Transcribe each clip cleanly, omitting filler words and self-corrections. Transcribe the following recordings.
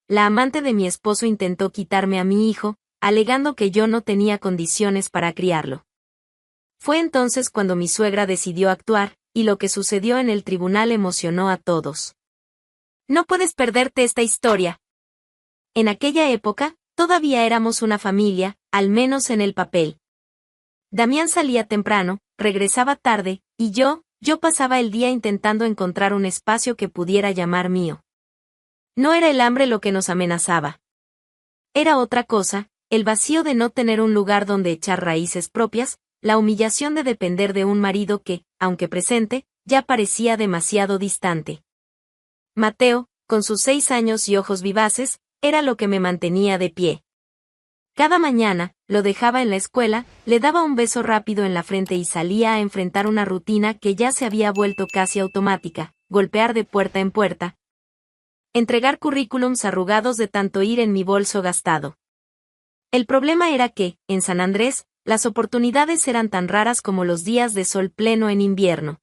la amante de mi esposo intentó quitarme a mi hijo, alegando que yo no tenía condiciones para criarlo. Fue entonces cuando mi suegra decidió actuar, y lo que sucedió en el tribunal emocionó a todos. No puedes perderte esta historia. En aquella época, todavía éramos una familia, al menos en el papel. Damián salía temprano, regresaba tarde, y yo pasaba el día intentando encontrar un espacio que pudiera llamar mío. No era el hambre lo que nos amenazaba. Era otra cosa, el vacío de no tener un lugar donde echar raíces propias, la humillación de depender de un marido que, aunque presente, ya parecía demasiado distante. Mateo, con sus 6 años y ojos vivaces, era lo que me mantenía de pie. Cada mañana, lo dejaba en la escuela, le daba un beso rápido en la frente y salía a enfrentar una rutina que ya se había vuelto casi automática, golpear de puerta en puerta, entregar currículums arrugados de tanto ir en mi bolso gastado. El problema era que, en San Andrés, las oportunidades eran tan raras como los días de sol pleno en invierno.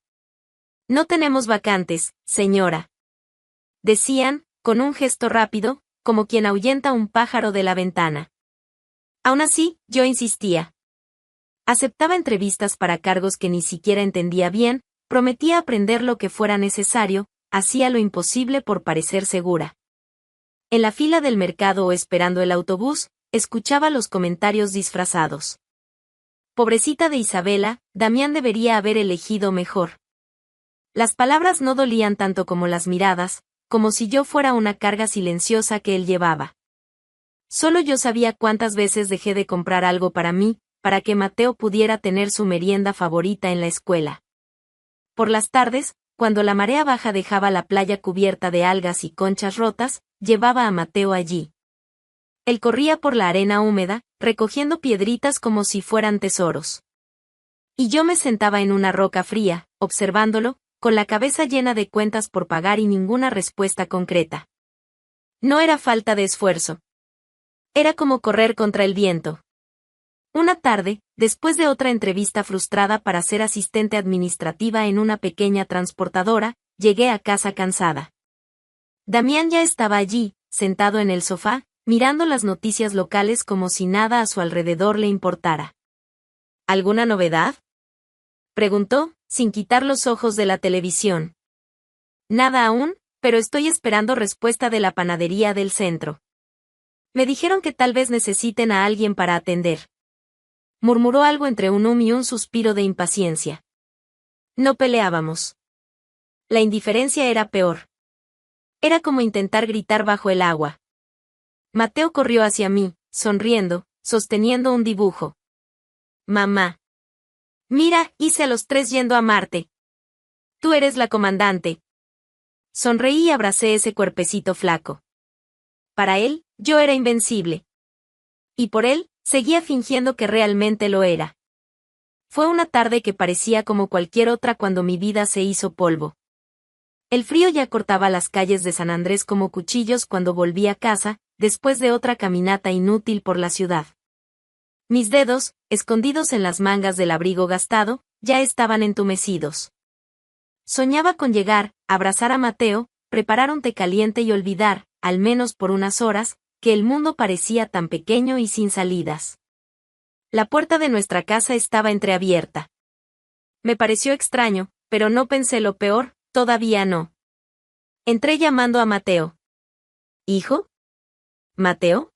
No tenemos vacantes, señora. Decían, con un gesto rápido, como quien ahuyenta un pájaro de la ventana. Aún así, yo insistía. Aceptaba entrevistas para cargos que ni siquiera entendía bien, prometía aprender lo que fuera necesario, hacía lo imposible por parecer segura. En la fila del mercado o esperando el autobús, escuchaba los comentarios disfrazados. Pobrecita de Isabela, Damián debería haber elegido mejor. Las palabras no dolían tanto como las miradas, como si yo fuera una carga silenciosa que él llevaba. Solo yo sabía cuántas veces dejé de comprar algo para mí, para que Mateo pudiera tener su merienda favorita en la escuela. Por las tardes, cuando la marea baja dejaba la playa cubierta de algas y conchas rotas, llevaba a Mateo allí. Él corría por la arena húmeda, recogiendo piedritas como si fueran tesoros. Y yo me sentaba en una roca fría, observándolo, con la cabeza llena de cuentas por pagar y ninguna respuesta concreta. No era falta de esfuerzo. Era como correr contra el viento. Una tarde, después de otra entrevista frustrada para ser asistente administrativa en una pequeña transportadora, llegué a casa cansada. Damián ya estaba allí, sentado en el sofá, mirando las noticias locales como si nada a su alrededor le importara. ¿Alguna novedad?, preguntó, sin quitar los ojos de la televisión. Nada aún, pero estoy esperando respuesta de la panadería del centro. Me dijeron que tal vez necesiten a alguien para atender. Murmuró algo entre un y un suspiro de impaciencia. No peleábamos. La indiferencia era peor. Era como intentar gritar bajo el agua. Mateo corrió hacia mí, sonriendo, sosteniendo un dibujo. Mamá. Mira, hice a los 3 yendo a Marte. Tú eres la comandante. Sonreí y abracé ese cuerpecito flaco. Para él, yo era invencible. Y por él, seguía fingiendo que realmente lo era. Fue una tarde que parecía como cualquier otra cuando mi vida se hizo polvo. El frío ya cortaba las calles de San Andrés como cuchillos cuando volví a casa, después de otra caminata inútil por la ciudad. Mis dedos, escondidos en las mangas del abrigo gastado, ya estaban entumecidos. Soñaba con llegar, abrazar a Mateo, preparar un té caliente y olvidar, al menos por unas horas, que el mundo parecía tan pequeño y sin salidas. La puerta de nuestra casa estaba entreabierta. Me pareció extraño, pero no pensé lo peor, todavía no. Entré llamando a Mateo. ¿Hijo? ¿Mateo?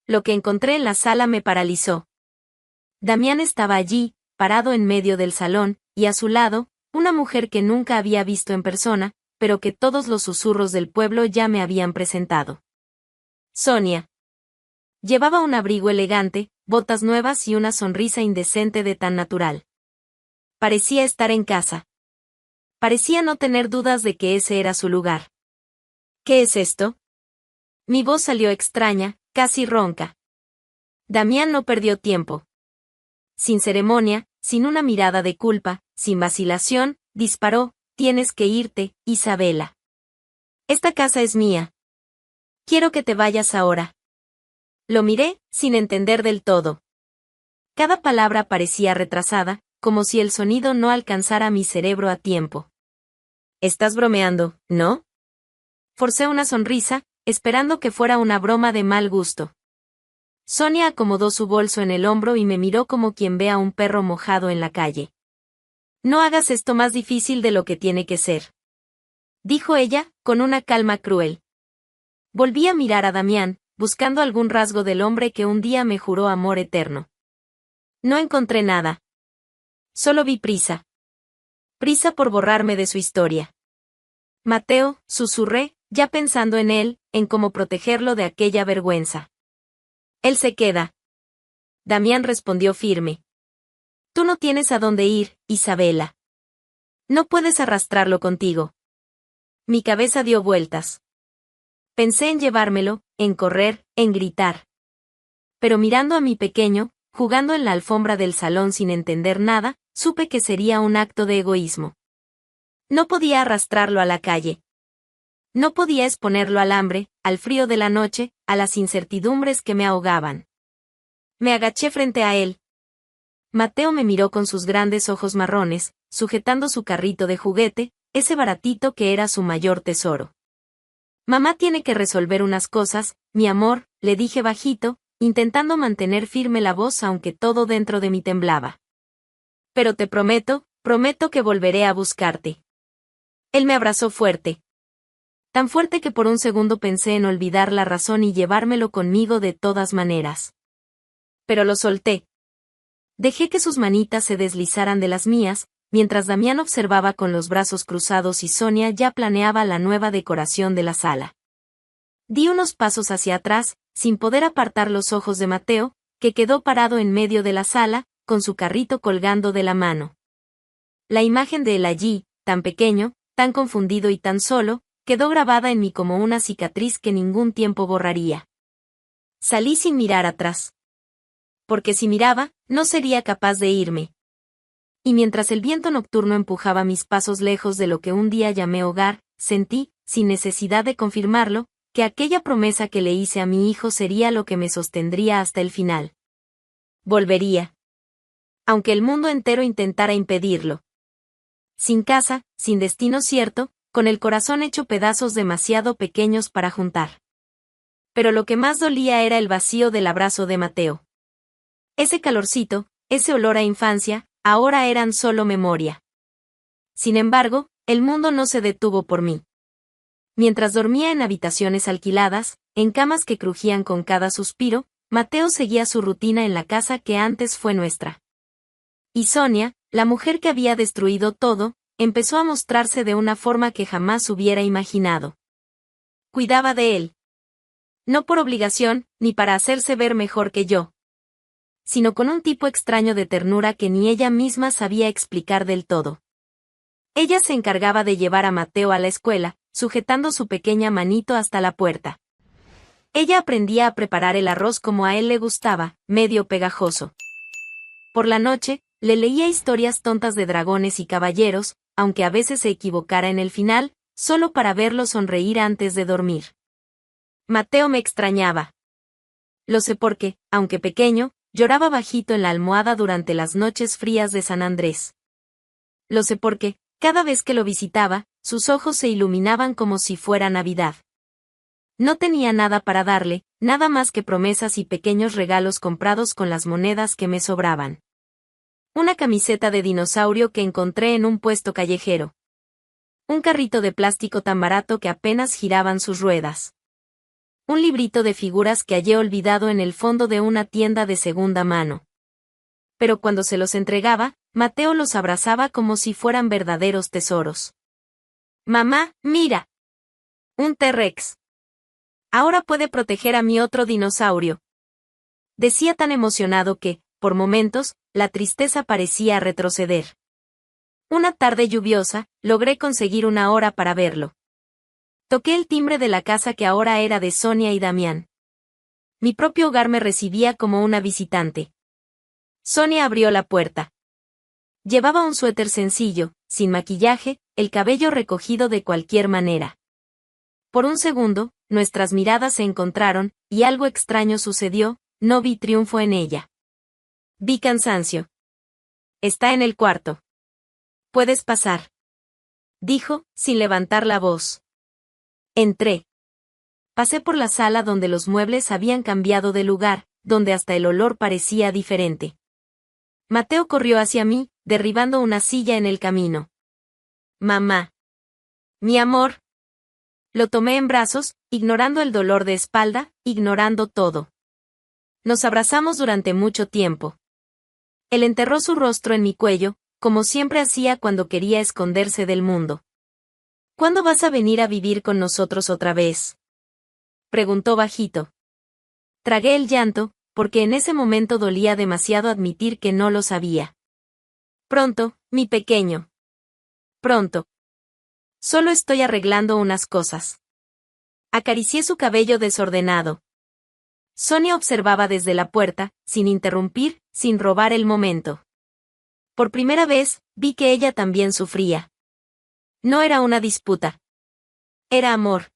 Lo que encontré en la sala me paralizó. Damián estaba allí, parado en medio del salón, y a su lado, una mujer que nunca había visto en persona, pero que todos los susurros del pueblo ya me habían presentado. Sonia. Llevaba un abrigo elegante, botas nuevas y una sonrisa indecente de tan natural. Parecía estar en casa. Parecía no tener dudas de que ese era su lugar. ¿Qué es esto? Mi voz salió extraña, casi ronca. Damián no perdió tiempo. Sin ceremonia, sin una mirada de culpa, sin vacilación, disparó: tienes que irte, Isabela. Esta casa es mía. Quiero que te vayas ahora. Lo miré, sin entender del todo. Cada palabra parecía retrasada, como si el sonido no alcanzara mi cerebro a tiempo. Estás bromeando, ¿no? Forcé una sonrisa, esperando que fuera una broma de mal gusto. Sonia acomodó su bolso en el hombro y me miró como quien ve a un perro mojado en la calle. No hagas esto más difícil de lo que tiene que ser, dijo ella, con una calma cruel. Volví a mirar a Damián, buscando algún rasgo del hombre que un día me juró amor eterno. No encontré nada. Solo vi prisa. Prisa por borrarme de su historia. Mateo, susurré, ya pensando en él, en cómo protegerlo de aquella vergüenza. Él se queda. Damián respondió firme. Tú no tienes a dónde ir, Isabela. No puedes arrastrarlo contigo. Mi cabeza dio vueltas. Pensé en llevármelo, en correr, en gritar. Pero mirando a mi pequeño, jugando en la alfombra del salón sin entender nada, supe que sería un acto de egoísmo. No podía arrastrarlo a la calle. No podía exponerlo al hambre, al frío de la noche, a las incertidumbres que me ahogaban. Me agaché frente a él. Mateo me miró con sus grandes ojos marrones, sujetando su carrito de juguete, ese baratito que era su mayor tesoro. Mamá tiene que resolver unas cosas, mi amor, le dije bajito, intentando mantener firme la voz aunque todo dentro de mí temblaba. Pero te prometo, prometo que volveré a buscarte. Él me abrazó fuerte. Tan fuerte que por un segundo pensé en olvidar la razón y llevármelo conmigo de todas maneras. Pero lo solté. Dejé que sus manitas se deslizaran de las mías, mientras Damián observaba con los brazos cruzados y Sonia ya planeaba la nueva decoración de la sala. Di unos pasos hacia atrás, sin poder apartar los ojos de Mateo, que quedó parado en medio de la sala, con su carrito colgando de la mano. La imagen de él allí, tan pequeño, tan confundido y tan solo, quedó grabada en mí como una cicatriz que ningún tiempo borraría. Salí sin mirar atrás. Porque si miraba, no sería capaz de irme. Y mientras el viento nocturno empujaba mis pasos lejos de lo que un día llamé hogar, sentí, sin necesidad de confirmarlo, que aquella promesa que le hice a mi hijo sería lo que me sostendría hasta el final. Volvería. Aunque el mundo entero intentara impedirlo. Sin casa, sin destino cierto, con el corazón hecho pedazos demasiado pequeños para juntar. Pero lo que más dolía era el vacío del abrazo de Mateo. Ese calorcito, ese olor a infancia, ahora eran solo memoria. Sin embargo, el mundo no se detuvo por mí. Mientras dormía en habitaciones alquiladas, en camas que crujían con cada suspiro, Mateo seguía su rutina en la casa que antes fue nuestra. Y Sonia, la mujer que había destruido todo, empezó a mostrarse de una forma que jamás hubiera imaginado. Cuidaba de él. No por obligación, ni para hacerse ver mejor que yo, sino con un tipo extraño de ternura que ni ella misma sabía explicar del todo. Ella se encargaba de llevar a Mateo a la escuela, sujetando su pequeña manito hasta la puerta. Ella aprendía a preparar el arroz como a él le gustaba, medio pegajoso. Por la noche, le leía historias tontas de dragones y caballeros, aunque a veces se equivocara en el final, solo para verlo sonreír antes de dormir. Mateo me extrañaba. Lo sé porque, aunque pequeño, lloraba bajito en la almohada durante las noches frías de San Andrés. Lo sé porque, cada vez que lo visitaba, sus ojos se iluminaban como si fuera Navidad. No tenía nada para darle, nada más que promesas y pequeños regalos comprados con las monedas que me sobraban. Una camiseta de dinosaurio que encontré en un puesto callejero. Un carrito de plástico tan barato que apenas giraban sus ruedas. Un librito de figuras que hallé olvidado en el fondo de una tienda de segunda mano. Pero cuando se los entregaba, Mateo los abrazaba como si fueran verdaderos tesoros. Mamá, mira. Un T-Rex. Ahora puede proteger a mi otro dinosaurio. Decía tan emocionado que, por momentos, la tristeza parecía retroceder. Una tarde lluviosa, logré conseguir una hora para verlo. Toqué el timbre de la casa que ahora era de Sonia y Damián. Mi propio hogar me recibía como una visitante. Sonia abrió la puerta. Llevaba un suéter sencillo, sin maquillaje, el cabello recogido de cualquier manera. Por un segundo, nuestras miradas se encontraron, y algo extraño sucedió, no vi triunfo en ella. Vi cansancio. Está en el cuarto. Puedes pasar. Dijo, sin levantar la voz. Entré. pasé por la sala donde los muebles habían cambiado de lugar, donde hasta el olor parecía diferente. Mateo corrió hacia mí, derribando una silla en el camino. Mamá. Mi amor. Lo tomé en brazos, ignorando el dolor de espalda, ignorando todo. Nos abrazamos durante mucho tiempo. Él enterró su rostro en mi cuello, como siempre hacía cuando quería esconderse del mundo. ¿Cuándo vas a venir a vivir con nosotros otra vez?, preguntó bajito. Tragué el llanto, porque en ese momento dolía demasiado admitir que no lo sabía. Pronto, mi pequeño. Pronto. Solo estoy arreglando unas cosas. Acaricié su cabello desordenado. Sonia observaba desde la puerta, sin interrumpir, sin robar el momento. Por primera vez, vi que ella también sufría. No era una disputa. Era amor.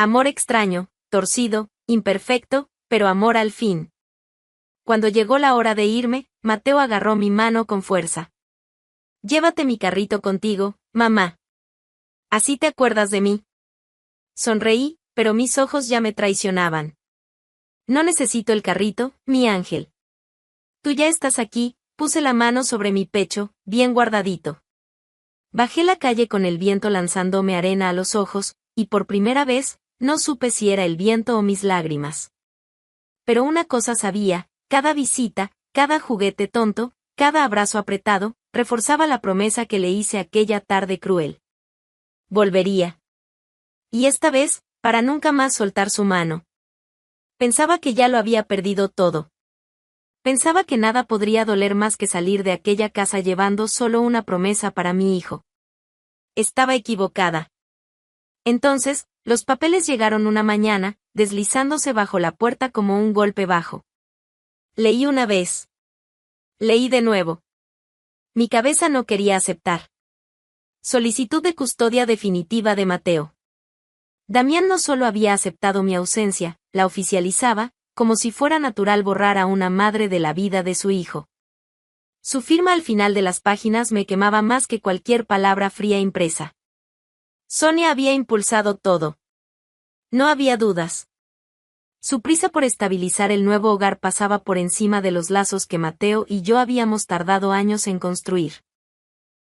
Amor extraño, torcido, imperfecto, pero amor al fin. Cuando llegó la hora de irme, Mateo agarró mi mano con fuerza. Llévate mi carrito contigo, mamá. ¿Así te acuerdas de mí? Sonreí, pero mis ojos ya me traicionaban. No necesito el carrito, mi ángel. Tú ya estás aquí, puse la mano sobre mi pecho, bien guardadito. Bajé la calle con el viento lanzándome arena a los ojos, y por primera vez, no supe si era el viento o mis lágrimas. Pero una cosa sabía, cada visita, cada juguete tonto, cada abrazo apretado, reforzaba la promesa que le hice aquella tarde cruel. Volvería. Y esta vez, para nunca más soltar su mano. Pensaba que ya lo había perdido todo. Pensaba que nada podría doler más que salir de aquella casa llevando solo una promesa para mi hijo. Estaba equivocada. Entonces, los papeles llegaron una mañana, deslizándose bajo la puerta como un golpe bajo. Leí una vez. Leí de nuevo. Mi cabeza no quería aceptar. Solicitud de custodia definitiva de Mateo. Damián no solo había aceptado mi ausencia, la oficializaba, como si fuera natural borrar a una madre de la vida de su hijo. Su firma al final de las páginas me quemaba más que cualquier palabra fría impresa. Sonia había impulsado todo. No había dudas. Su prisa por estabilizar el nuevo hogar pasaba por encima de los lazos que Mateo y yo habíamos tardado años en construir.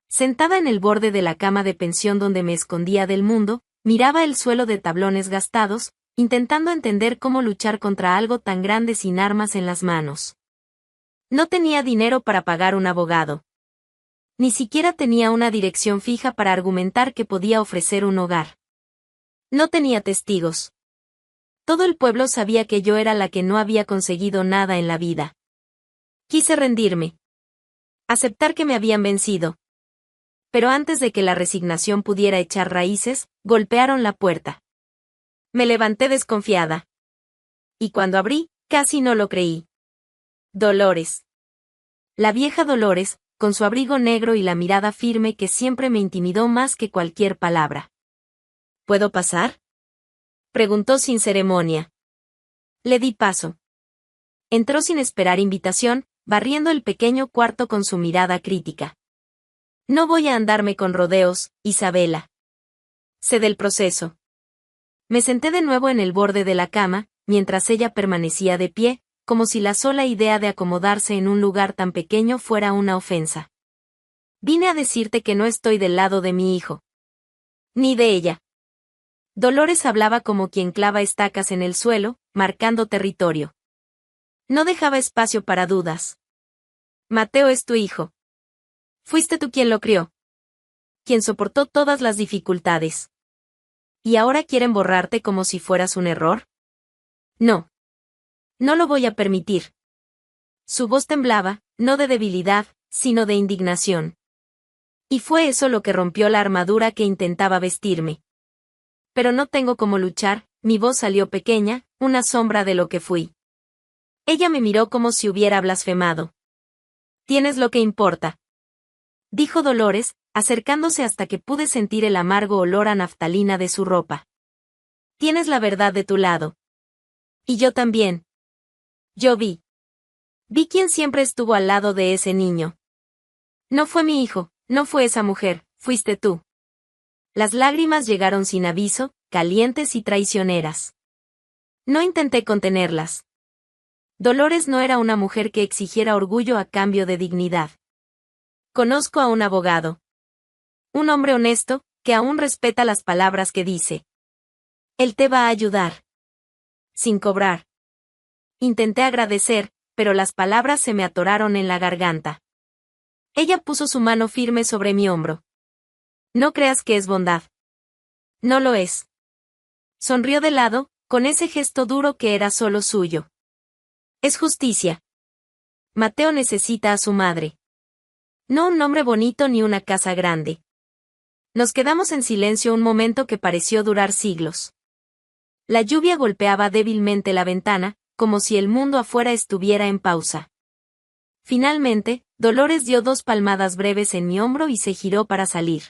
Sentada en el borde de la cama de pensión donde me escondía del mundo, miraba el suelo de tablones gastados, intentando entender cómo luchar contra algo tan grande sin armas en las manos. No tenía dinero para pagar un abogado. Ni siquiera tenía una dirección fija para argumentar que podía ofrecer un hogar. No tenía testigos. Todo el pueblo sabía que yo era la que no había conseguido nada en la vida. Quise rendirme. Aceptar que me habían vencido. Pero antes de que la resignación pudiera echar raíces, golpearon la puerta. Me levanté desconfiada. Y cuando abrí, casi no lo creí. Dolores. La vieja Dolores, con su abrigo negro y la mirada firme que siempre me intimidó más que cualquier palabra. ¿Puedo pasar?, preguntó sin ceremonia. Le di paso. Entró sin esperar invitación, barriendo el pequeño cuarto con su mirada crítica. No voy a andarme con rodeos, Isabela. Sé del proceso. Me senté de nuevo en el borde de la cama, mientras ella permanecía de pie, como si la sola idea de acomodarse en un lugar tan pequeño fuera una ofensa. Vine a decirte que no estoy del lado de mi hijo. Ni de ella. Dolores hablaba como quien clava estacas en el suelo, marcando territorio. No dejaba espacio para dudas. Mateo es tu hijo. Fuiste tú quien lo crió. Quien soportó todas las dificultades. ¿Y ahora quieren borrarte como si fueras un error? No. No lo voy a permitir. Su voz temblaba, no de debilidad, sino de indignación. Y fue eso lo que rompió la armadura que intentaba vestirme. Pero no tengo cómo luchar, mi voz salió pequeña, una sombra de lo que fui. Ella me miró como si hubiera blasfemado. Tienes lo que importa, dijo Dolores, acercándose hasta que pude sentir el amargo olor a naftalina de su ropa. Tienes la verdad de tu lado. Y yo también. Yo vi. Vi quién siempre estuvo al lado de ese niño. No fue mi hijo, no fue esa mujer, fuiste tú. Las lágrimas llegaron sin aviso, calientes y traicioneras. No intenté contenerlas. Dolores no era una mujer que exigiera orgullo a cambio de dignidad. Conozco a un abogado. Un hombre honesto, que aún respeta las palabras que dice. Él te va a ayudar. Sin cobrar. Intenté agradecer, pero las palabras se me atoraron en la garganta. Ella puso su mano firme sobre mi hombro. No creas que es bondad. No lo es. Sonrió de lado, con ese gesto duro que era solo suyo. Es justicia. Mateo necesita a su madre. No un nombre bonito ni una casa grande. Nos quedamos en silencio un momento que pareció durar siglos. La lluvia golpeaba débilmente la ventana, como si el mundo afuera estuviera en pausa. Finalmente, Dolores dio 2 palmadas breves en mi hombro y se giró para salir.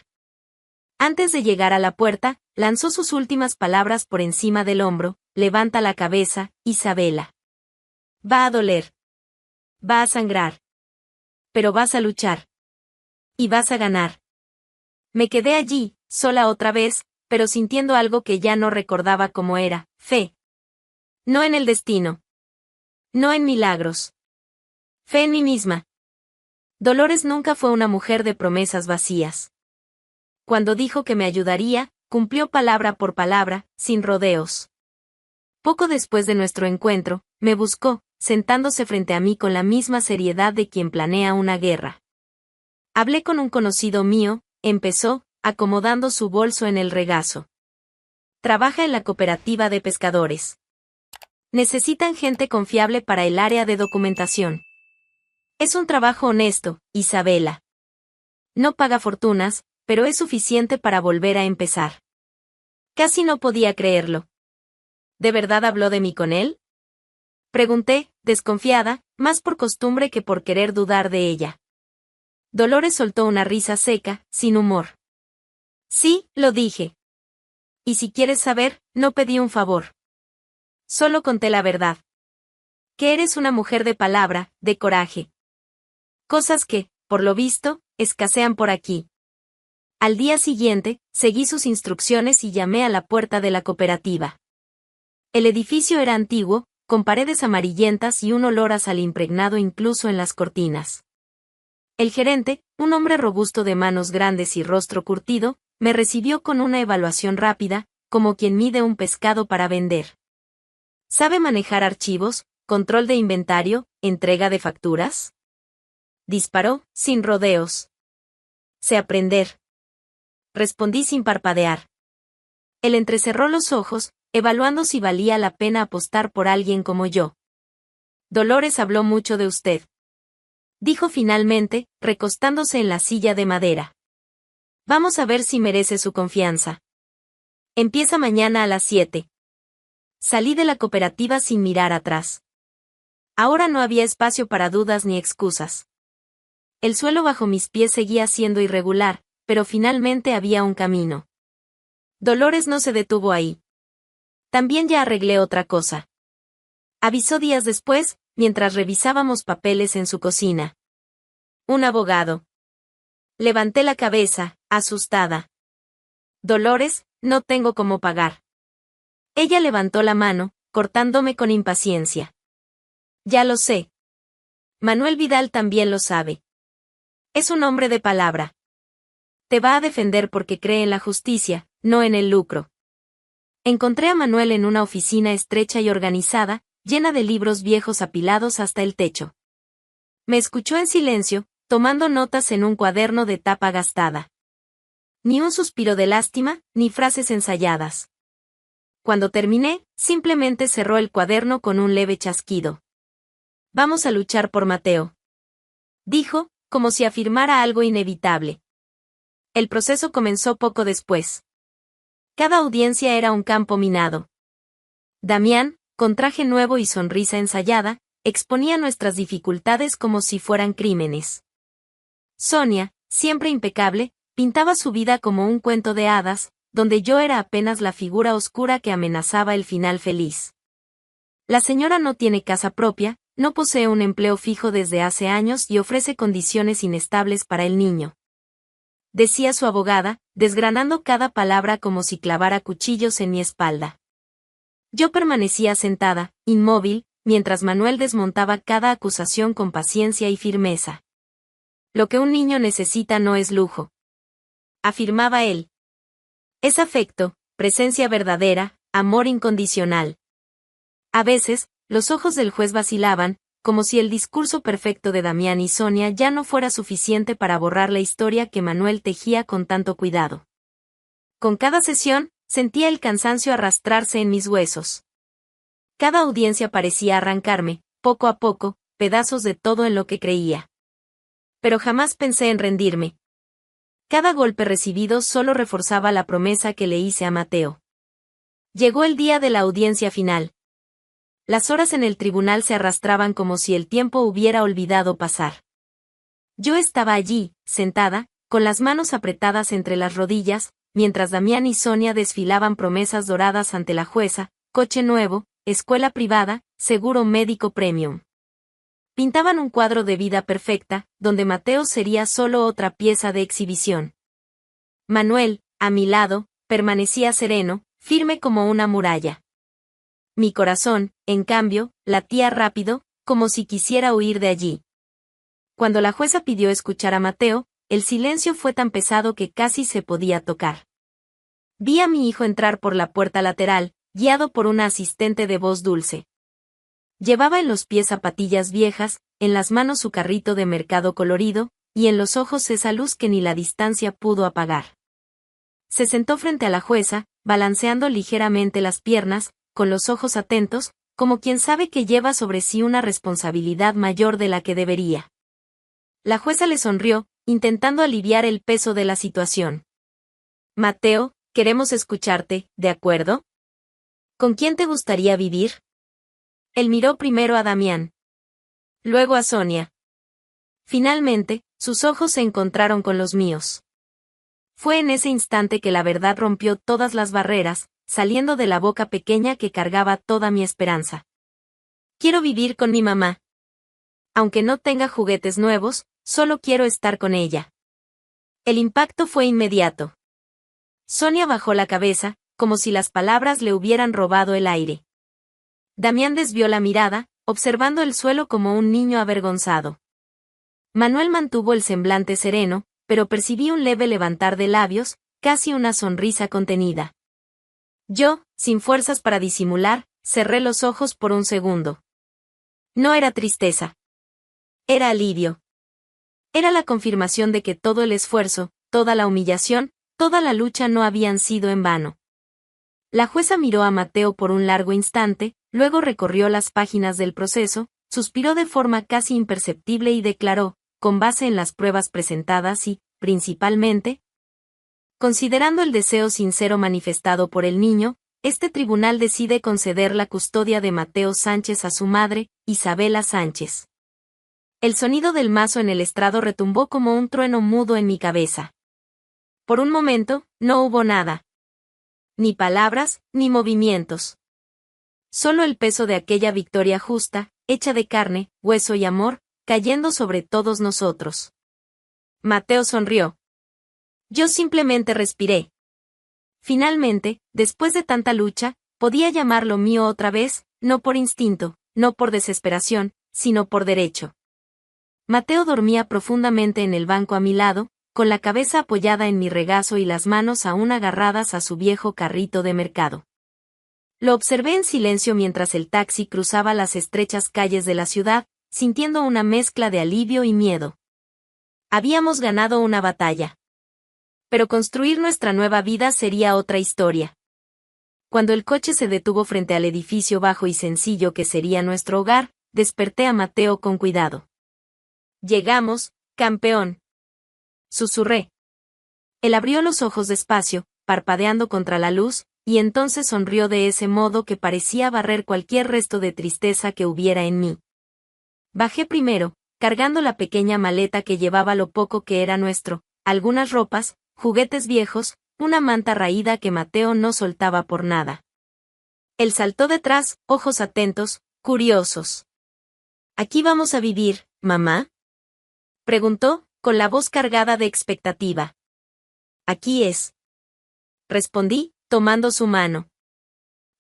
Antes de llegar a la puerta, lanzó sus últimas palabras por encima del hombro: levanta la cabeza, Isabela. Va a doler. Va a sangrar. Pero vas a luchar. Y vas a ganar. Me quedé allí, sola otra vez, pero sintiendo algo que ya no recordaba cómo era: fe. No en el destino. No en milagros. Fe en mí misma. Dolores nunca fue una mujer de promesas vacías. Cuando dijo que me ayudaría, cumplió palabra por palabra, sin rodeos. Poco después de nuestro encuentro, me buscó, sentándose frente a mí con la misma seriedad de quien planea una guerra. Hablé con un conocido mío, empezó, acomodando su bolso en el regazo. Trabaja en la cooperativa de pescadores. Necesitan gente confiable para el área de documentación. Es un trabajo honesto, Isabela. No paga fortunas, pero es suficiente para volver a empezar. Casi no podía creerlo. ¿De verdad habló de mí con él? Pregunté, desconfiada, más por costumbre que por querer dudar de ella. Dolores soltó una risa seca, sin humor. Sí, lo dije. Y si quieres saber, no pedí un favor. Solo conté la verdad. Que eres una mujer de palabra, de coraje. Cosas que, por lo visto, escasean por aquí. Al día siguiente, seguí sus instrucciones y llamé a la puerta de la cooperativa. El edificio era antiguo, con paredes amarillentas y un olor a sal impregnado incluso en las cortinas. El gerente, un hombre robusto de manos grandes y rostro curtido, me recibió con una evaluación rápida, como quien mide un pescado para vender. ¿Sabe manejar archivos, control de inventario, entrega de facturas? Disparó, sin rodeos. Sé aprender. Respondí sin parpadear. Él entrecerró los ojos, evaluando si valía la pena apostar por alguien como yo. Dolores habló mucho de usted. Dijo finalmente, recostándose en la silla de madera. Vamos a ver si merece su confianza. Empieza mañana a las 7. Salí de la cooperativa sin mirar atrás. Ahora no había espacio para dudas ni excusas. El suelo bajo mis pies seguía siendo irregular, pero finalmente había un camino. Dolores no se detuvo ahí. También ya arreglé otra cosa. Avisó días después, mientras revisábamos papeles en su cocina. Un abogado. Levanté la cabeza, asustada. Dolores, no tengo cómo pagar. Ella levantó la mano, cortándome con impaciencia. Ya lo sé. Manuel Vidal también lo sabe. Es un hombre de palabra. Te va a defender porque cree en la justicia, no en el lucro. Encontré a Manuel en una oficina estrecha y organizada, llena de libros viejos apilados hasta el techo. Me escuchó en silencio, tomando notas en un cuaderno de tapa gastada. Ni un suspiro de lástima, ni frases ensayadas. Cuando terminé, simplemente cerró el cuaderno con un leve chasquido. Vamos a luchar por Mateo. Dijo, como si afirmara algo inevitable. El proceso comenzó poco después. Cada audiencia era un campo minado. Damián, con traje nuevo y sonrisa ensayada, exponía nuestras dificultades como si fueran crímenes. Sonia, siempre impecable, pintaba su vida como un cuento de hadas, donde yo era apenas la figura oscura que amenazaba el final feliz. La señora no tiene casa propia, no posee un empleo fijo desde hace años y ofrece condiciones inestables para el niño. Decía su abogada, desgranando cada palabra como si clavara cuchillos en mi espalda. Yo permanecía sentada, inmóvil, mientras Manuel desmontaba cada acusación con paciencia y firmeza. Lo que un niño necesita no es lujo, afirmaba él. Es afecto, presencia verdadera, amor incondicional. A veces, los ojos del juez vacilaban, como si el discurso perfecto de Damián y Sonia ya no fuera suficiente para borrar la historia que Manuel tejía con tanto cuidado. Con cada sesión, sentía el cansancio arrastrarse en mis huesos. Cada audiencia parecía arrancarme, poco a poco, pedazos de todo en lo que creía. Pero jamás pensé en rendirme. Cada golpe recibido solo reforzaba la promesa que le hice a Mateo. Llegó el día de la audiencia final. Las horas en el tribunal se arrastraban como si el tiempo hubiera olvidado pasar. Yo estaba allí, sentada, con las manos apretadas entre las rodillas, mientras Damián y Sonia desfilaban promesas doradas ante la jueza: coche nuevo, escuela privada, seguro médico premium. Pintaban un cuadro de vida perfecta, donde Mateo sería solo otra pieza de exhibición. Manuel, a mi lado, permanecía sereno, firme como una muralla. Mi corazón, en cambio, latía rápido, como si quisiera huir de allí. Cuando la jueza pidió escuchar a Mateo, el silencio fue tan pesado que casi se podía tocar. Vi a mi hijo entrar por la puerta lateral, guiado por una asistente de voz dulce. Llevaba en los pies zapatillas viejas, en las manos su carrito de mercado colorido, y en los ojos esa luz que ni la distancia pudo apagar. Se sentó frente a la jueza, balanceando ligeramente las piernas, con los ojos atentos, como quien sabe que lleva sobre sí una responsabilidad mayor de la que debería. La jueza le sonrió, intentando aliviar el peso de la situación. Mateo, queremos escucharte, ¿de acuerdo? ¿Con quién te gustaría vivir? Él miró primero a Damián. Luego a Sonia. Finalmente, sus ojos se encontraron con los míos. Fue en ese instante que la verdad rompió todas las barreras, saliendo de la boca pequeña que cargaba toda mi esperanza. Quiero vivir con mi mamá. Aunque no tenga juguetes nuevos, solo quiero estar con ella. El impacto fue inmediato. Sonia bajó la cabeza, como si las palabras le hubieran robado el aire. Damián desvió la mirada, observando el suelo como un niño avergonzado. Manuel mantuvo el semblante sereno, pero percibí un leve levantar de labios, casi una sonrisa contenida. Yo, sin fuerzas para disimular, cerré los ojos por un segundo. No era tristeza. Era alivio. Era la confirmación de que todo el esfuerzo, toda la humillación, toda la lucha no habían sido en vano. La jueza miró a Mateo por un largo instante, luego recorrió las páginas del proceso, suspiró de forma casi imperceptible y declaró, con base en las pruebas presentadas y, principalmente, considerando el deseo sincero manifestado por el niño, este tribunal decide conceder la custodia de Mateo Sánchez a su madre, Isabela Sánchez. El sonido del mazo en el estrado retumbó como un trueno mudo en mi cabeza. Por un momento, no hubo nada. Ni palabras, ni movimientos. Solo el peso de aquella victoria justa, hecha de carne, hueso y amor, cayendo sobre todos nosotros. Mateo sonrió. Yo simplemente respiré. Finalmente, después de tanta lucha, podía llamarlo mío otra vez, no por instinto, no por desesperación, sino por derecho. Mateo dormía profundamente en el banco a mi lado, con la cabeza apoyada en mi regazo y las manos aún agarradas a su viejo carrito de mercado. Lo observé en silencio mientras el taxi cruzaba las estrechas calles de la ciudad, sintiendo una mezcla de alivio y miedo. Habíamos ganado una batalla. Pero construir nuestra nueva vida sería otra historia. Cuando el coche se detuvo frente al edificio bajo y sencillo que sería nuestro hogar, desperté a Mateo con cuidado. Llegamos, campeón. Susurré. Él abrió los ojos despacio, parpadeando contra la luz, y entonces sonrió de ese modo que parecía barrer cualquier resto de tristeza que hubiera en mí. Bajé primero, cargando la pequeña maleta que llevaba lo poco que era nuestro, algunas ropas, juguetes viejos, una manta raída que Mateo no soltaba por nada. Él saltó detrás, ojos atentos, curiosos. ¿Aquí vamos a vivir, mamá?, preguntó, con la voz cargada de expectativa. Aquí es. Respondí, tomando su mano.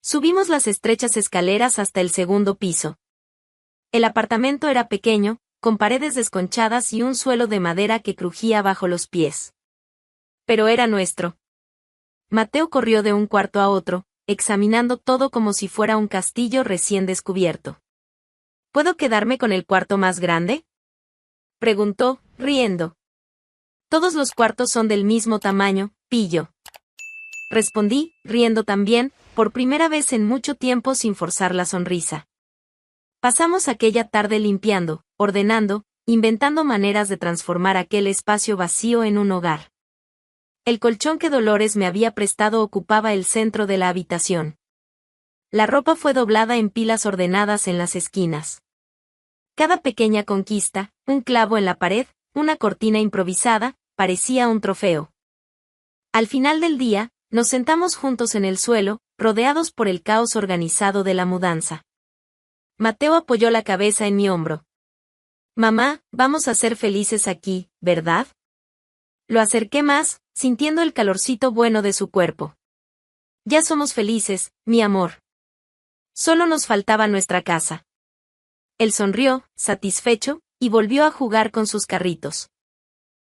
Subimos las estrechas escaleras hasta el segundo piso. El apartamento era pequeño, con paredes desconchadas y un suelo de madera que crujía bajo los pies. Pero era nuestro. Mateo corrió de un cuarto a otro, examinando todo como si fuera un castillo recién descubierto. ¿Puedo quedarme con el cuarto más grande?, preguntó, riendo. Todos los cuartos son del mismo tamaño, pillo. Respondí, riendo también, por primera vez en mucho tiempo sin forzar la sonrisa. Pasamos aquella tarde limpiando, ordenando, inventando maneras de transformar aquel espacio vacío en un hogar. El colchón que Dolores me había prestado ocupaba el centro de la habitación. La ropa fue doblada en pilas ordenadas en las esquinas. Cada pequeña conquista, un clavo en la pared, una cortina improvisada, parecía un trofeo. Al final del día, nos sentamos juntos en el suelo, rodeados por el caos organizado de la mudanza. Mateo apoyó la cabeza en mi hombro. Mamá, vamos a ser felices aquí, ¿verdad? Lo acerqué más, sintiendo el calorcito bueno de su cuerpo. Ya somos felices, mi amor. Solo nos faltaba nuestra casa. Él sonrió, satisfecho, y volvió a jugar con sus carritos.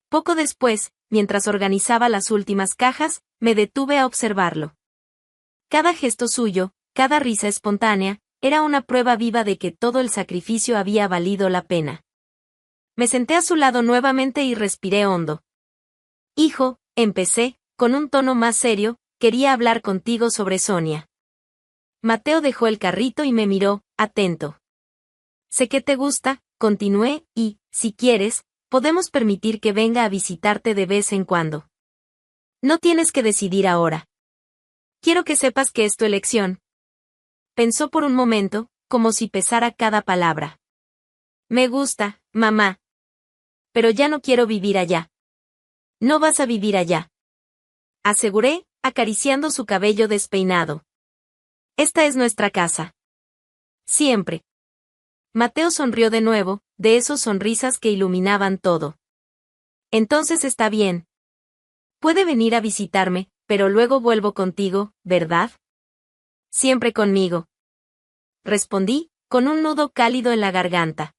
Poco después, mientras organizaba las últimas cajas, me detuve a observarlo. Cada gesto suyo, cada risa espontánea, era una prueba viva de que todo el sacrificio había valido la pena. Me senté a su lado nuevamente y respiré hondo. Hijo, empecé, con un tono más serio, quería hablar contigo sobre Sonia. Mateo dejó el carrito y me miró, atento. Sé que te gusta, continué, y, si quieres, podemos permitir que venga a visitarte de vez en cuando. No tienes que decidir ahora. Quiero que sepas que es tu elección. Pensó por un momento, como si pesara cada palabra. Me gusta, mamá. Pero ya no quiero vivir allá. No vas a vivir allá, aseguré, acariciando su cabello despeinado. Esta es nuestra casa. Siempre. Mateo sonrió de nuevo, de esas sonrisas que iluminaban todo. Entonces está bien. Puede venir a visitarme, pero luego vuelvo contigo, ¿verdad? Siempre conmigo. Respondí, con un nudo cálido en la garganta.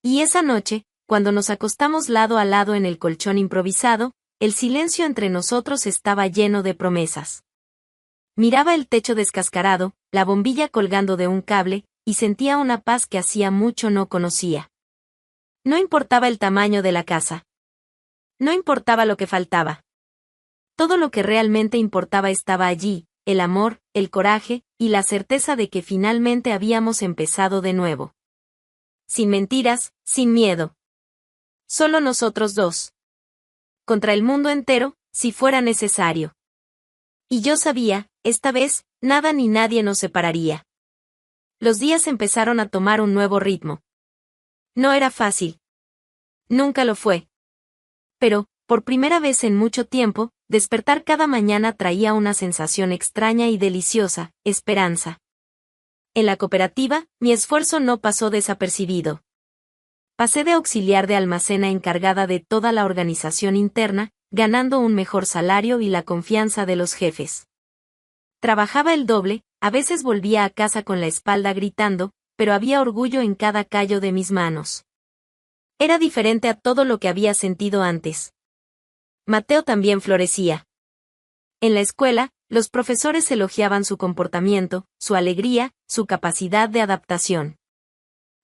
Y esa noche, cuando nos acostamos lado a lado en el colchón improvisado, el silencio entre nosotros estaba lleno de promesas. Miraba el techo descascarado, la bombilla colgando de un cable, y sentía una paz que hacía mucho no conocía. No importaba el tamaño de la casa. No importaba lo que faltaba. Todo lo que realmente importaba estaba allí, el amor, el coraje, y la certeza de que finalmente habíamos empezado de nuevo. Sin mentiras, sin miedo. Solo nosotros dos. Contra el mundo entero, si fuera necesario. Y yo sabía, esta vez, nada ni nadie nos separaría. Los días empezaron a tomar un nuevo ritmo. No era fácil. Nunca lo fue. Pero, por primera vez en mucho tiempo, despertar cada mañana traía una sensación extraña y deliciosa, esperanza. En la cooperativa, mi esfuerzo no pasó desapercibido. Pasé de auxiliar de almacén a encargada de toda la organización interna, ganando un mejor salario y la confianza de los jefes. Trabajaba el doble, a veces volvía a casa con la espalda gritando, pero había orgullo en cada callo de mis manos. Era diferente a todo lo que había sentido antes. Mateo también florecía. En la escuela, los profesores elogiaban su comportamiento, su alegría, su capacidad de adaptación.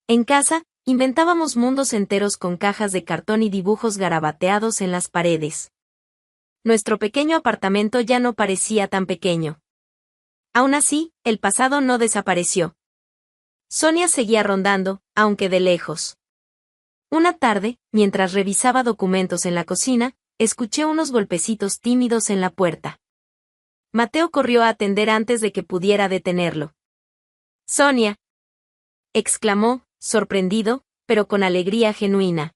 En casa, inventábamos mundos enteros con cajas de cartón y dibujos garabateados en las paredes. Nuestro pequeño apartamento ya no parecía tan pequeño. Aún así, el pasado no desapareció. Sonia seguía rondando, aunque de lejos. Una tarde, mientras revisaba documentos en la cocina, escuché unos golpecitos tímidos en la puerta. Mateo corrió a atender antes de que pudiera detenerlo. «Sonia», exclamó, sorprendido, pero con alegría genuina.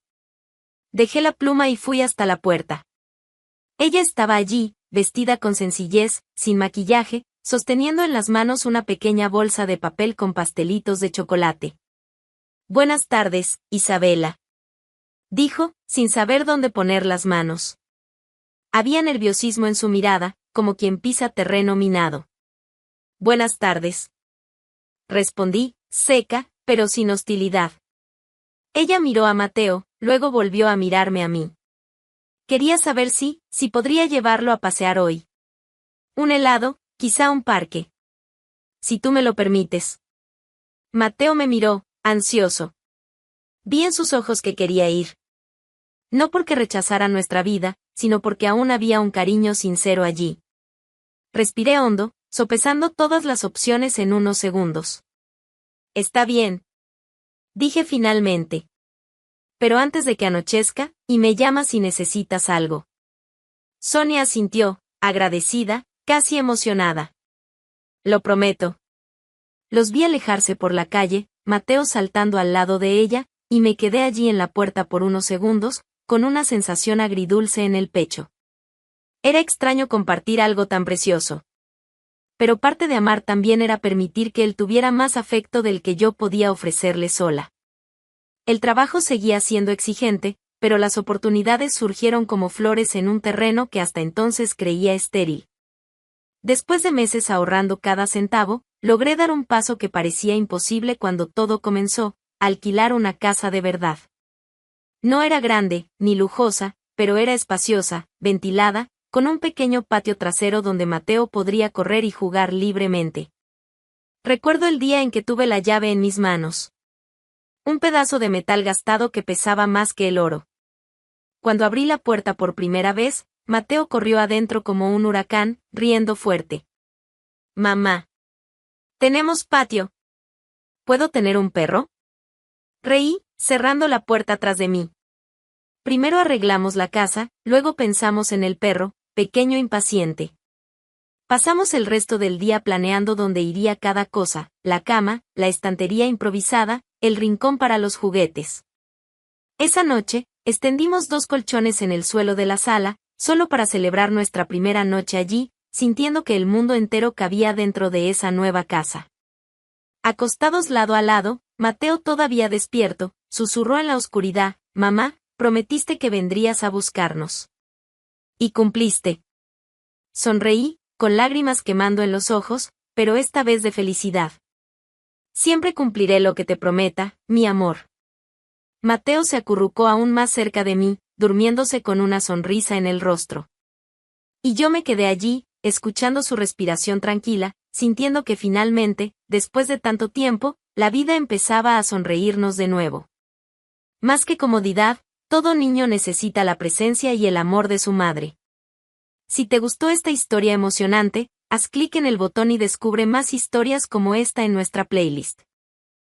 Dejé la pluma y fui hasta la puerta. Ella estaba allí, vestida con sencillez, sin maquillaje, sosteniendo en las manos una pequeña bolsa de papel con pastelitos de chocolate. «Buenas tardes, Isabela», dijo, sin saber dónde poner las manos. Había nerviosismo en su mirada, como quien pisa terreno minado. Buenas tardes. Respondí, seca, pero sin hostilidad. Ella miró a Mateo, luego volvió a mirarme a mí. Quería saber si podría llevarlo a pasear hoy. Un helado, quizá un parque. Si tú me lo permites. Mateo me miró, ansioso. Vi en sus ojos que quería ir. No porque rechazara nuestra vida, sino porque aún había un cariño sincero allí. Respiré hondo, sopesando todas las opciones en unos segundos. Está bien. Dije finalmente. Pero antes de que anochezca, y me llamas si necesitas algo. Sonia asintió, agradecida, casi emocionada. Lo prometo. Los vi alejarse por la calle, Mateo saltando al lado de ella, y me quedé allí en la puerta por unos segundos, con una sensación agridulce en el pecho. Era extraño compartir algo tan precioso. Pero parte de amar también era permitir que él tuviera más afecto del que yo podía ofrecerle sola. El trabajo seguía siendo exigente, pero las oportunidades surgieron como flores en un terreno que hasta entonces creía estéril. Después de meses ahorrando cada centavo, logré dar un paso que parecía imposible cuando todo comenzó, alquilar una casa de verdad. No era grande, ni lujosa, pero era espaciosa, ventilada, con un pequeño patio trasero donde Mateo podría correr y jugar libremente. Recuerdo el día en que tuve la llave en mis manos. Un pedazo de metal gastado que pesaba más que el oro. Cuando abrí la puerta por primera vez, Mateo corrió adentro como un huracán, riendo fuerte. Mamá. Tenemos patio. ¿Puedo tener un perro? Reí, cerrando la puerta tras de mí. Primero arreglamos la casa, luego pensamos en el perro, pequeño impaciente. Pasamos el resto del día planeando dónde iría cada cosa, la cama, la estantería improvisada, el rincón para los juguetes. Esa noche, extendimos 2 colchones en el suelo de la sala, solo para celebrar nuestra primera noche allí, sintiendo que el mundo entero cabía dentro de esa nueva casa. Acostados lado a lado, Mateo todavía despierto, susurró en la oscuridad, «Mamá, prometiste que vendrías a buscarnos». Y cumpliste. Sonreí, con lágrimas quemando en los ojos, pero esta vez de felicidad. Siempre cumpliré lo que te prometa, mi amor. Mateo se acurrucó aún más cerca de mí, durmiéndose con una sonrisa en el rostro. Y yo me quedé allí, escuchando su respiración tranquila, sintiendo que finalmente, después de tanto tiempo, la vida empezaba a sonreírnos de nuevo. Más que comodidad, todo niño necesita la presencia y el amor de su madre. Si te gustó esta historia emocionante, haz clic en el botón y descubre más historias como esta en nuestra playlist.